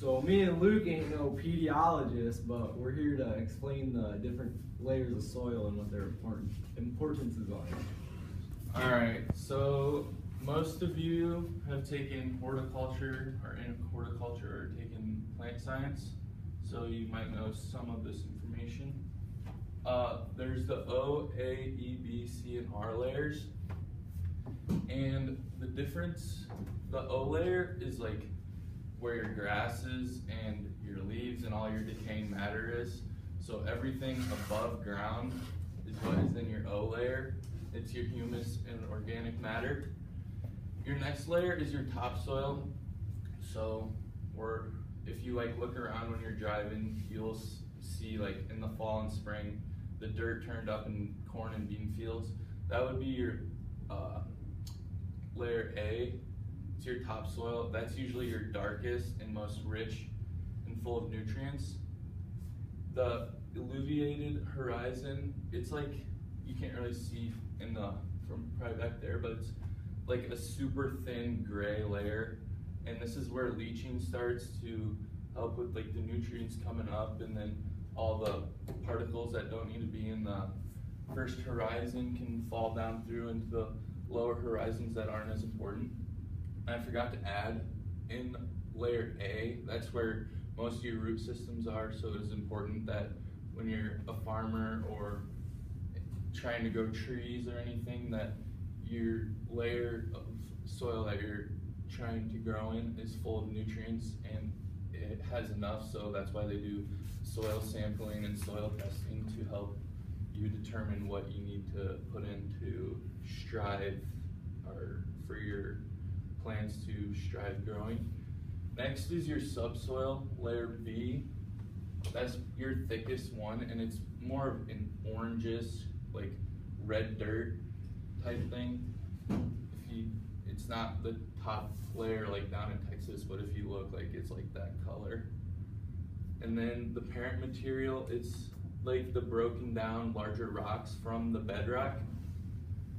So me and Luke ain't no pediologists, but we're here to explain the different layers of soil and what their importances are. Alright, so most of you have taken horticulture or in horticulture or taken plant science, so you might know some of this information. There's the O, A, E, B, C, and R layers. And the difference, the O layer is like where your grasses and your leaves and all your decaying matter is. So everything above ground is what is in your O layer. It's your humus and organic matter. Your next layer is your topsoil. So if you like look around when you're driving, you'll see like in the fall and spring, the dirt turned up in corn and bean fields. That would be your layer A. It's your topsoil. That's usually your darkest and most rich and full of nutrients. The alluviated horizon, it's like, you can't really see from probably back there, but it's like a super thin gray layer. And this is where leaching starts to help with like the nutrients coming up, and then all the particles that don't need to be in the first horizon can fall down through into the lower horizons that aren't as important. And I forgot to add, in layer A, that's where most of your root systems are, so it is important that when you're a farmer or trying to grow trees or anything, that your layer of soil that you're trying to grow in is full of nutrients and it has enough. So that's why they do soil sampling and soil testing to help you determine what you need to put in to strive, or for your plants to strive growing. Next is your subsoil, layer B. That's your thickest one, and it's more of an orangish, like red dirt type thing. It's not the top layer like down in Texas, but if you look, like it's like that color. And then the parent material, it's like the broken down larger rocks from the bedrock.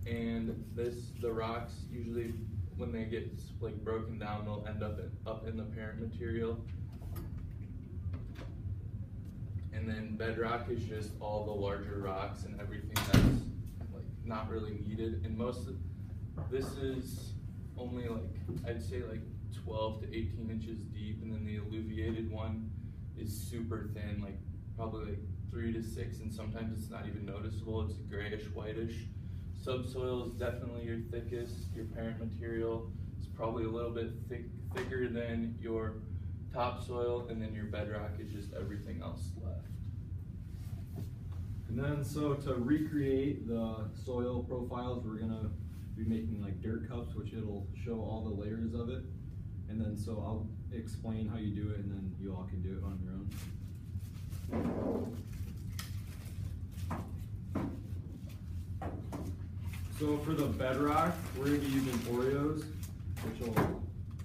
And the rocks usually, when they get like broken down, they'll end up in the parent material. And then bedrock is just all the larger rocks and everything that's like not really needed. And this is only like, I'd say like 12 to 18 inches deep, and then the alluviated one is super thin, like probably like 3 to 6, and sometimes it's not even noticeable. It's grayish, whitish. Subsoil is definitely your thickest. Your parent material is probably a little bit thicker than your topsoil, and then your bedrock is just everything else left. And then so to recreate the soil profiles, we're gonna be making like dirt cups, which it'll show all the layers of it. And then so I'll explain how you do it, and then you all can do it on your own. So for the bedrock, we're gonna be using Oreos, which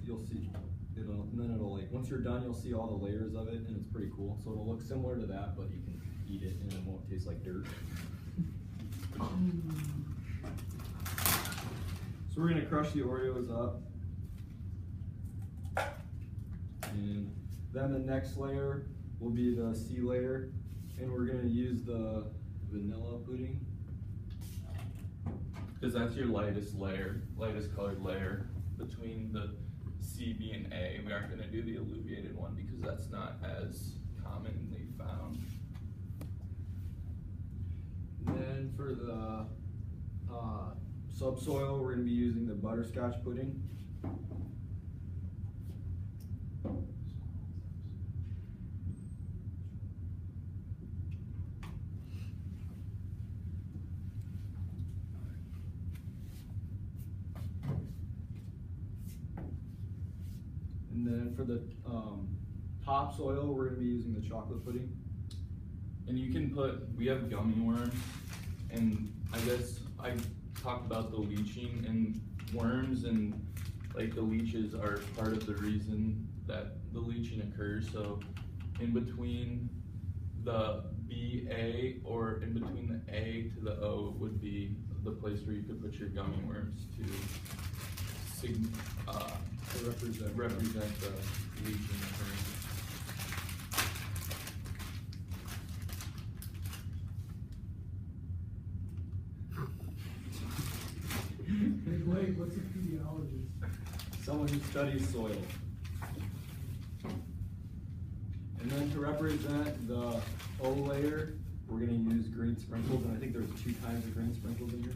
you'll see, and then it'll like, once you're done, you'll see all the layers of it, and it's pretty cool. So it'll look similar to that, but you can eat it and it won't taste like dirt. So we're gonna crush the Oreos up. And then the next layer will be the C layer, and we're gonna use the vanilla pudding. Because that's your lightest colored layer between the C, B, and A. We aren't gonna do the alluviated one because that's not as commonly found. And then for the subsoil, we're gonna be using the butterscotch pudding. And then for the topsoil, we're gonna be using the chocolate pudding. And you can we have gummy worms, and I guess I talked about the leaching, and worms and like the leeches are part of the reason that the leaching occurs. So in between the BA, or in between the A to the O, would be the place where you could put your gummy worms to represent the leaching occurring. Wait, what's a pediologist? Someone who studies soil. And then to represent the O layer, we're gonna use green sprinkles, and I think there's 2 kinds of green sprinkles in here.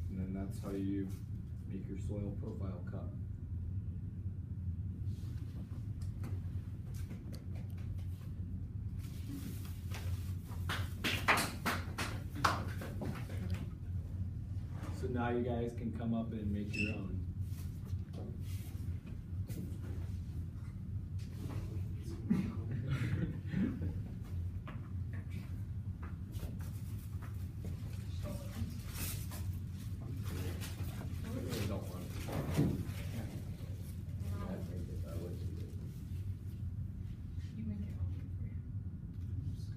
And then that's how you make your soil profile cup. So now you guys can come up and make your own.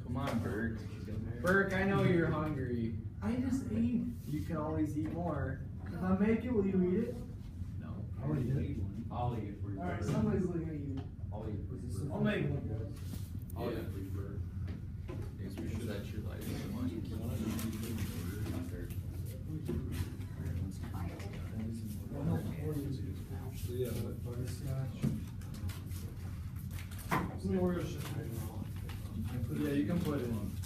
Come on, Bert. Burke, I know you're hungry. I just ate. You can always eat more. If I make it, will you eat it? No. I already made one. I'll eat it for you. Alright, somebody's looking at you. I'll eat it for you. I'll make one. I'll eat it for you, Burke. Yes, we should set your light. So yeah, Butterscotch. Some Oreos. yeah, you can put it in.